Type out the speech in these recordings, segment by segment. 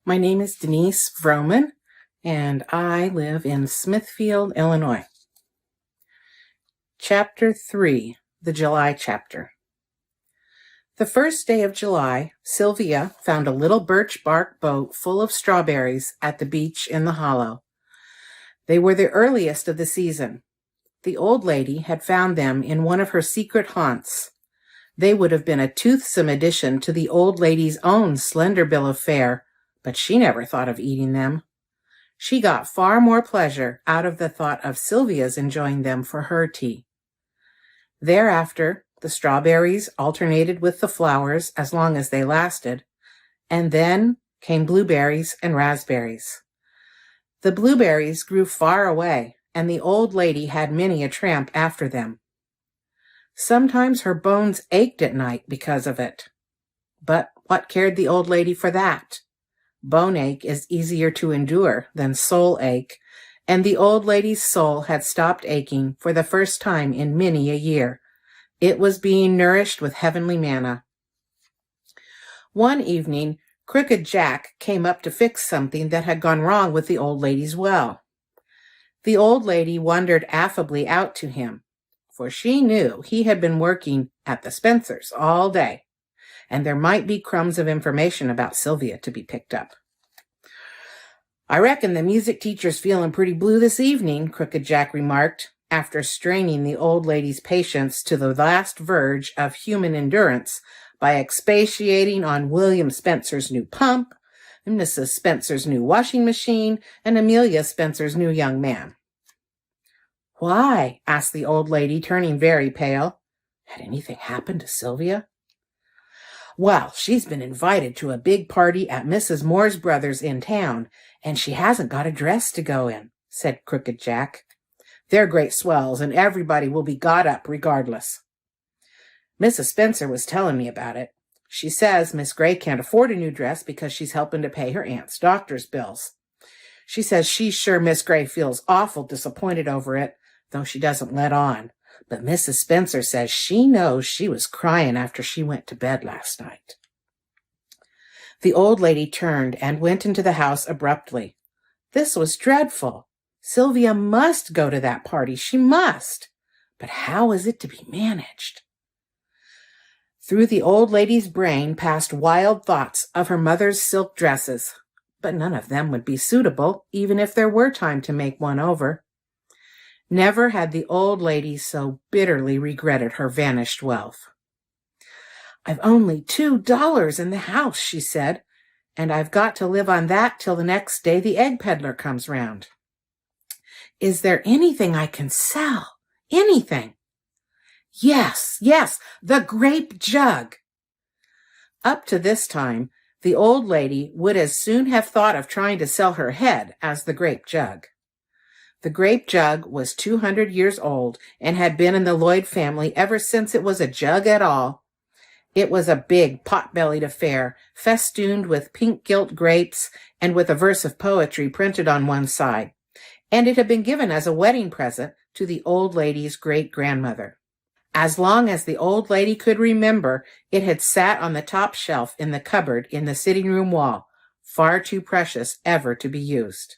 My name is Denise Vroman, and I live in Smithfield, Illinois. Chapter 3, the July chapter. The first day of July, Sylvia found a little birch bark boat full of strawberries at the beach in the hollow. They were the earliest of the season. The old lady had found them in one of her secret haunts. They would have been a toothsome addition to the old lady's own slender bill of fare, but she never thought of eating them. She got far more pleasure out of the thought of Sylvia's enjoying them for her tea. Thereafter, the strawberries alternated with the flowers as long as they lasted, and then came blueberries and raspberries. The blueberries grew far away, and the old lady had many a tramp after them. Sometimes her bones ached at night because of it. But what cared the old lady for that? Bone ache is easier to endure than soul ache, and the old lady's soul had stopped aching for the first time in many a year. It was being nourished with heavenly manna. One evening, Crooked Jack came up to fix something that had gone wrong with the old lady's well. The old lady wandered affably out to him, for she knew he had been working at the Spencers all day, and there might be crumbs of information about Sylvia to be picked up. "I reckon the music teacher's feeling pretty blue this evening," Crooked Jack remarked, after straining the old lady's patience to the last verge of human endurance by expatiating on William Spencer's new pump, Mrs. Spencer's new washing machine, and Amelia Spencer's new young man. "Why?" asked the old lady, turning very pale. Had anything happened to Sylvia? "Well, she's been invited to a big party at Mrs. Moore's brother's in town, and she hasn't got a dress to go in," said Crooked Jack. "They're great swells, and everybody will be got up regardless. Mrs. Spencer was telling me about it. She says Miss Gray can't afford a new dress because she's helping to pay her aunt's doctor's bills. She says she's sure Miss Gray feels awful disappointed over it, though she doesn't let on. But Mrs. Spencer says she knows she was crying after she went to bed last night." The old lady turned and went into the house abruptly. This was dreadful. Sylvia must go to that party. She must. But how was it to be managed? Through the old lady's brain passed wild thoughts of her mother's silk dresses, but none of them would be suitable, even if there were time to make one over. Never had the old lady so bitterly regretted her vanished wealth. "I've only $2 in the house," she said, "and I've got to live on that till the next day the egg peddler comes round. Is there anything I can sell? Anything? Yes, the grape jug." Up to this time, the old lady would as soon have thought of trying to sell her head as the grape jug. The grape jug was 200 years old and had been in the Lloyd family ever since it was a jug at all. It was a big pot-bellied affair, festooned with pink gilt grapes and with a verse of poetry printed on one side, and it had been given as a wedding present to the old lady's great-grandmother. As long as the old lady could remember, it had sat on the top shelf in the cupboard in the sitting-room wall, far too precious ever to be used.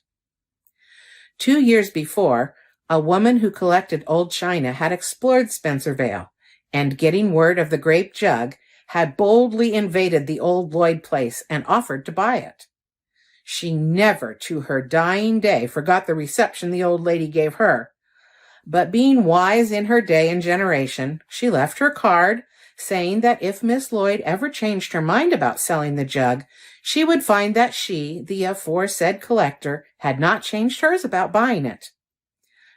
2 years before, a woman who collected old china had explored Spencervale, and getting word of the grape jug, had boldly invaded the old Lloyd place and offered to buy it. She never, to her dying day, forgot the reception the old lady gave her. But being wise in her day and generation, she left her card, saying that if Miss Lloyd ever changed her mind about selling the jug, she would find that she, the aforesaid collector, had not changed hers about buying it.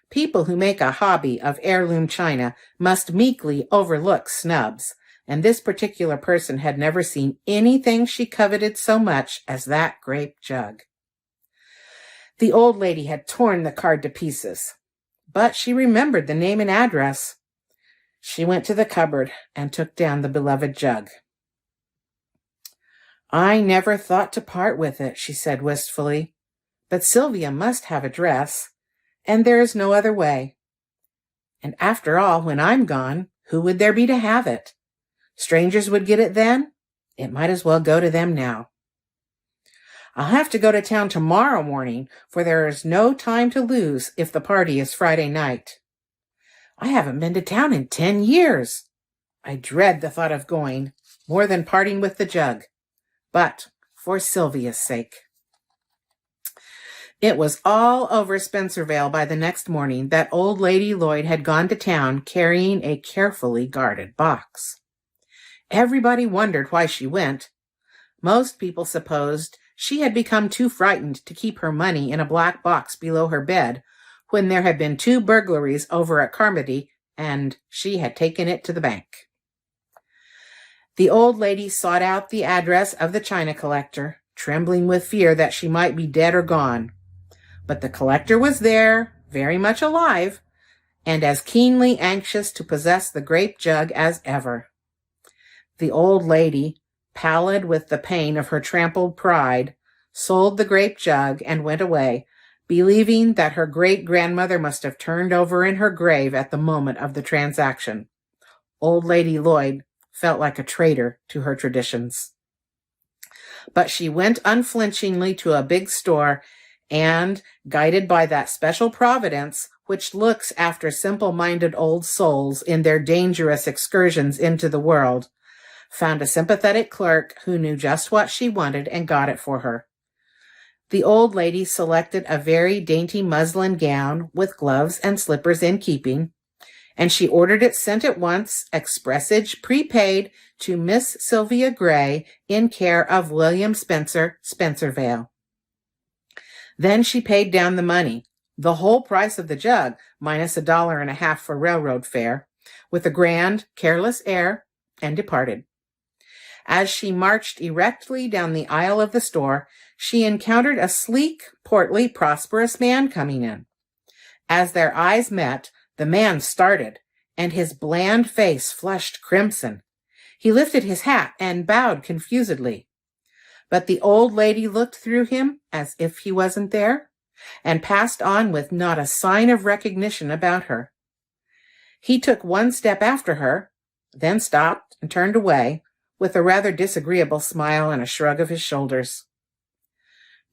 People who make a hobby of heirloom china must meekly overlook snubs, and this particular person had never seen anything she coveted so much as that grape jug. The old lady had torn the card to pieces, but she remembered the name and address. She went to the cupboard and took down the beloved jug. "I never thought to part with it," she said wistfully, "but Sylvia must have a dress, and there is no other way. And after all, when I'm gone, who would there be to have it? Strangers would get it then. It might as well go to them now." I'll have to go to town tomorrow morning, for there is no time to lose if the party is Friday night. I haven't been to town in 10 years. I dread the thought of going, more than parting with the jug, but for Sylvia's sake. It was all over Spencervale by the next morning that old Lady Lloyd had gone to town carrying a carefully guarded box. Everybody wondered why she went. Most people supposed she had become too frightened to keep her money in a black box below her bed when there had been 2 burglaries over at Carmody and she had taken it to the bank. The old lady sought out the address of the china collector, trembling with fear that she might be dead or gone. But the collector was there, very much alive, and as keenly anxious to possess the grape jug as ever. The old lady, pallid with the pain of her trampled pride, sold the grape jug and went away, believing that her great-grandmother must have turned over in her grave at the moment of the transaction. Old Lady Lloyd felt like a traitor to her traditions. But she went unflinchingly to a big store and, guided by that special providence which looks after simple-minded old souls in their dangerous excursions into the world, found a sympathetic clerk who knew just what she wanted and got it for her. The old lady selected a very dainty muslin gown with gloves and slippers in keeping, and she ordered it sent at once, expressage prepaid, to Miss Sylvia Gray in care of William Spencer, Spencervale. Then she paid down the money, the whole price of the jug, minus $1.50 for railroad fare, with a grand, careless air, and departed. As she marched erectly down the aisle of the store, she encountered a sleek, portly, prosperous man coming in. As their eyes met, the man started, and his bland face flushed crimson. He lifted his hat and bowed confusedly. But the old lady looked through him as if he wasn't there, and passed on with not a sign of recognition about her. He took one step after her, then stopped and turned away, with a rather disagreeable smile and a shrug of his shoulders.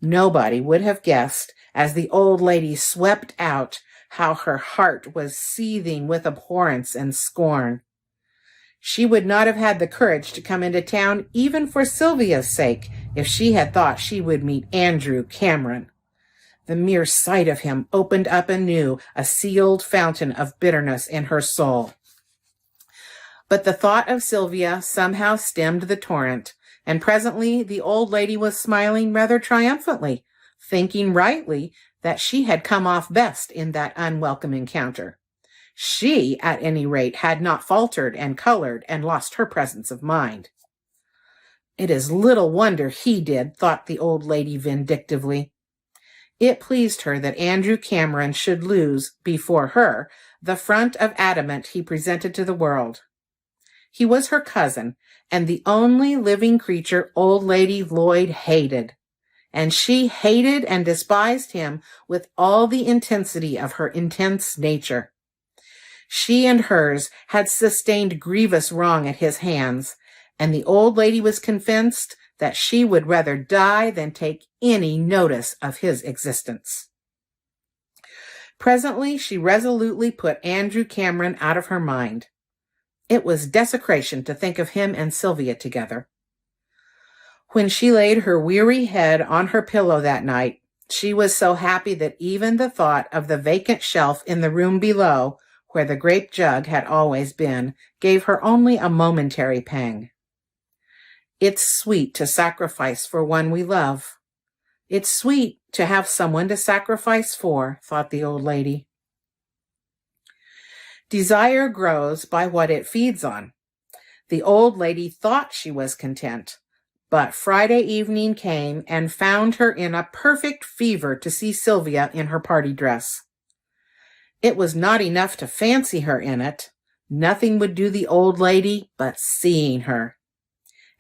Nobody would have guessed, as the old lady swept out, how her heart was seething with abhorrence and scorn. She would not have had the courage to come into town even for Sylvia's sake if she had thought she would meet Andrew Cameron. The mere sight of him opened up anew a sealed fountain of bitterness in her soul. But the thought of Sylvia somehow stemmed the torrent, and presently the old lady was smiling rather triumphantly, thinking rightly that she had come off best in that unwelcome encounter. She, at any rate, had not faltered and colored and lost her presence of mind. It is little wonder he did, thought the old lady vindictively. It pleased her that Andrew Cameron should lose, before her, the front of adamant he presented to the world. He was her cousin, and the only living creature old Lady Lloyd hated, and she hated and despised him with all the intensity of her intense nature. She and hers had sustained grievous wrong at his hands, and the old lady was convinced that she would rather die than take any notice of his existence. Presently she resolutely put Andrew Cameron out of her mind. It was desecration to think of him and Sylvia together. When she laid her weary head on her pillow that night, she was so happy that even the thought of the vacant shelf in the room below, where the grape jug had always been, gave her only a momentary pang. It's sweet to sacrifice for one we love. It's sweet to have someone to sacrifice for, thought the old lady. Desire grows by what it feeds on. The old lady thought she was content, but Friday evening came and found her in a perfect fever to see Sylvia in her party dress. It was not enough to fancy her in it. Nothing would do the old lady but seeing her.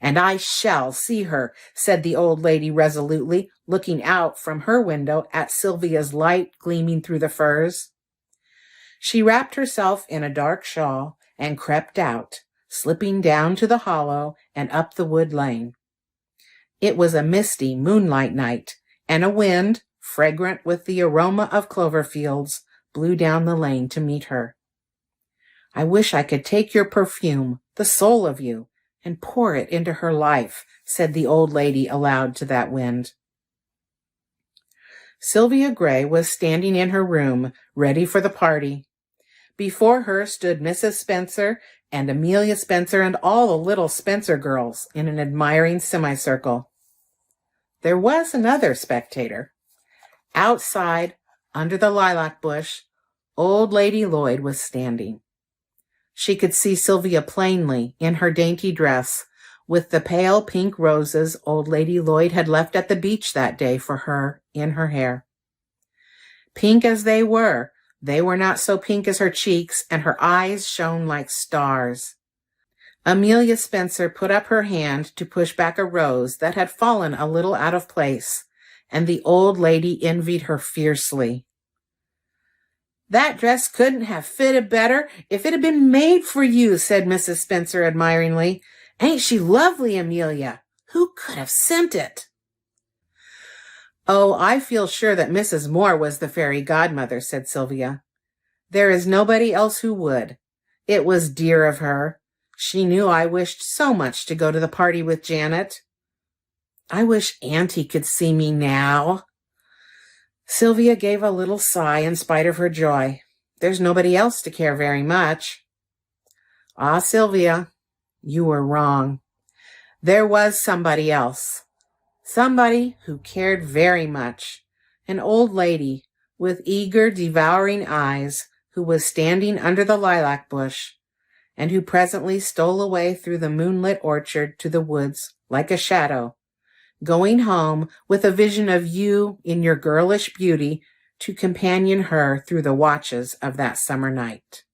And I shall see her, said the old lady resolutely, looking out from her window at Sylvia's light gleaming through the firs. She wrapped herself in a dark shawl and crept out, slipping down to the hollow and up the wood lane. It was a misty moonlight night, and a wind, fragrant with the aroma of clover fields, blew down the lane to meet her. I wish I could take your perfume, the soul of you, and pour it into her life, said the old lady aloud to that wind. Sylvia Gray was standing in her room, ready for the party. Before her stood Mrs. Spencer and Amelia Spencer and all the little Spencer girls in an admiring semicircle. There was another spectator. Outside, under the lilac bush, old Lady Lloyd was standing. She could see Sylvia plainly in her dainty dress, with the pale pink roses old Lady Lloyd had left at the beach that day for her in her hair. Pink as they were not so pink as her cheeks, and her eyes shone like stars. Amelia Spencer put up her hand to push back a rose that had fallen a little out of place, and the old lady envied her fiercely. "That dress couldn't have fitted better if it had been made for you," said Mrs. Spencer admiringly. "Ain't she lovely, Amelia? Who could have sent it?" "Oh, I feel sure that Mrs. Moore was the fairy godmother," said Sylvia. "There is nobody else who would. It was dear of her. She knew I wished so much to go to the party with Janet. I wish Auntie could see me now." Sylvia gave a little sigh in spite of her joy. There's nobody else to care very much. "Ah, Sylvia, you were wrong. There was somebody else. Somebody who cared very much. An old lady with eager, devouring eyes who was standing under the lilac bush, and who presently stole away through the moonlit orchard to the woods like a shadow, going home with a vision of you in your girlish beauty to companion her through the watches of that summer night."